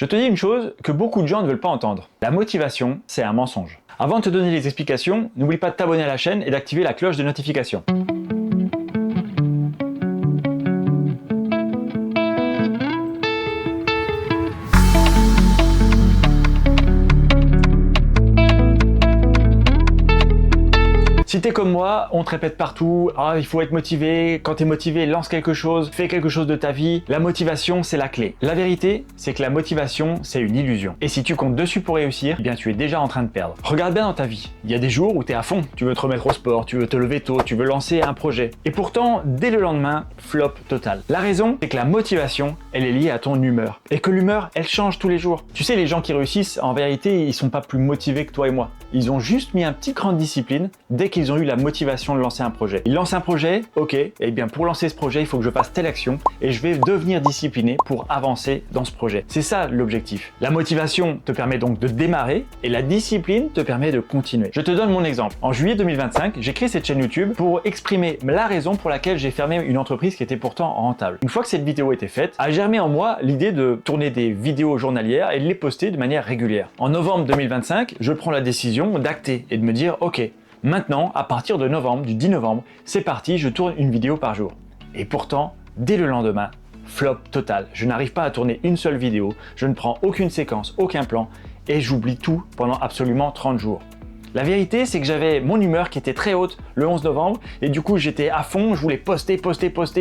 Je te dis une chose que beaucoup de gens ne veulent pas entendre. La motivation, c'est un mensonge. Avant de te donner les explications, n'oublie pas de t'abonner à la chaîne et d'activer la cloche de notification. Si t'es comme moi, on te répète partout, il faut être motivé, quand t'es motivé, lance quelque chose, fais quelque chose de ta vie. La motivation, c'est la clé. La vérité, c'est que la motivation, c'est une illusion. Et si tu comptes dessus pour réussir, eh bien tu es déjà en train de perdre. Regarde bien dans ta vie. Il y a des jours où t'es à fond, tu veux te remettre au sport, tu veux te lever tôt, tu veux lancer un projet. Et pourtant, dès le lendemain, flop total. La raison, c'est que la motivation, elle est liée à ton humeur. Et que l'humeur, elle change tous les jours. Tu sais, les gens qui réussissent, en vérité, ils sont pas plus motivés que toi et moi. Ils ont juste mis un petit cran de discipline dès qu'ils ont eu la motivation de lancer un projet. Ils lancent un projet, ok, et bien pour lancer ce projet, il faut que je fasse telle action et je vais devenir discipliné pour avancer dans ce projet. C'est ça l'objectif. La motivation te permet donc de démarrer et la discipline te permet de continuer. Je te donne mon exemple. En juillet 2025, j'ai créé cette chaîne YouTube pour exprimer la raison pour laquelle j'ai fermé une entreprise qui était pourtant rentable. Une fois que cette vidéo était faite, a germé en moi l'idée de tourner des vidéos journalières et de les poster de manière régulière. En novembre 2025, je prends la décision d'acter et de me dire ok, maintenant, à partir de novembre, du 10 novembre, c'est parti, je tourne une vidéo par jour. Et pourtant, dès le lendemain, flop total. Je n'arrive pas à tourner une seule vidéo, je ne prends aucune séquence, aucun plan, et j'oublie tout pendant absolument 30 jours. La vérité, c'est que j'avais mon humeur qui était très haute le 11 novembre, et du coup, j'étais à fond, je voulais poster,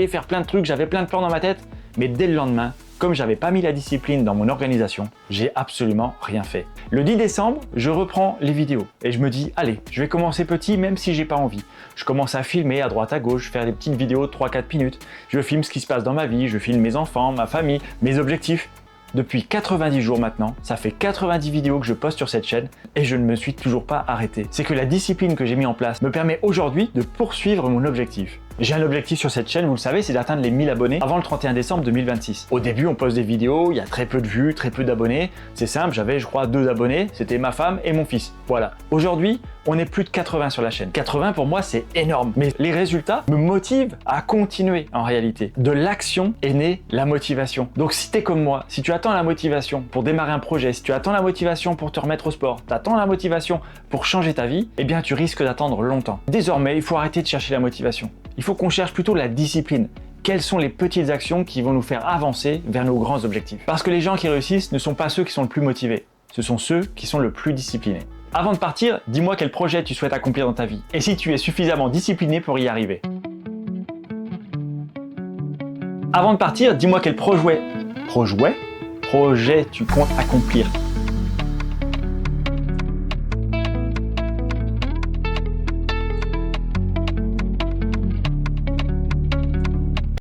faire plein de trucs, j'avais plein de plans dans ma tête, mais dès le lendemain, comme j'avais pas mis la discipline dans mon organisation, j'ai absolument rien fait. Le 10 décembre, je reprends les vidéos et je me dis, allez, je vais commencer petit même si j'ai pas envie. Je commence à filmer à droite à gauche, faire des petites vidéos de 3-4 minutes. Je filme ce qui se passe dans ma vie, je filme mes enfants, ma famille, mes objectifs. Depuis 90 jours maintenant, ça fait 90 vidéos que je poste sur cette chaîne et je ne me suis toujours pas arrêté. C'est que la discipline que j'ai mis en place me permet aujourd'hui de poursuivre mon objectif. J'ai un objectif sur cette chaîne, vous le savez, c'est d'atteindre les 1000 abonnés avant le 31 décembre 2026. Au début, on poste des vidéos, il y a très peu de vues, très peu d'abonnés. C'est simple, j'avais, je crois, 2 abonnés, c'était ma femme et mon fils. Voilà. Aujourd'hui, on est plus de 80 sur la chaîne. 80 pour moi, c'est énorme. Mais les résultats me motivent à continuer en réalité. De l'action est née la motivation. Donc si t'es comme moi, si tu attends la motivation pour démarrer un projet, si tu attends la motivation pour te remettre au sport, tu attends la motivation pour changer ta vie, eh bien tu risques d'attendre longtemps. Désormais, il faut arrêter de chercher la motivation. Il faut qu'on cherche plutôt la discipline. Quelles sont les petites actions qui vont nous faire avancer vers nos grands objectifs? Parce que les gens qui réussissent ne sont pas ceux qui sont le plus motivés. Ce sont ceux qui sont le plus disciplinés. Avant de partir, dis-moi quel projet tu souhaites accomplir dans ta vie et si tu es suffisamment discipliné pour y arriver. Avant de partir, dis-moi quel projet tu comptes accomplir.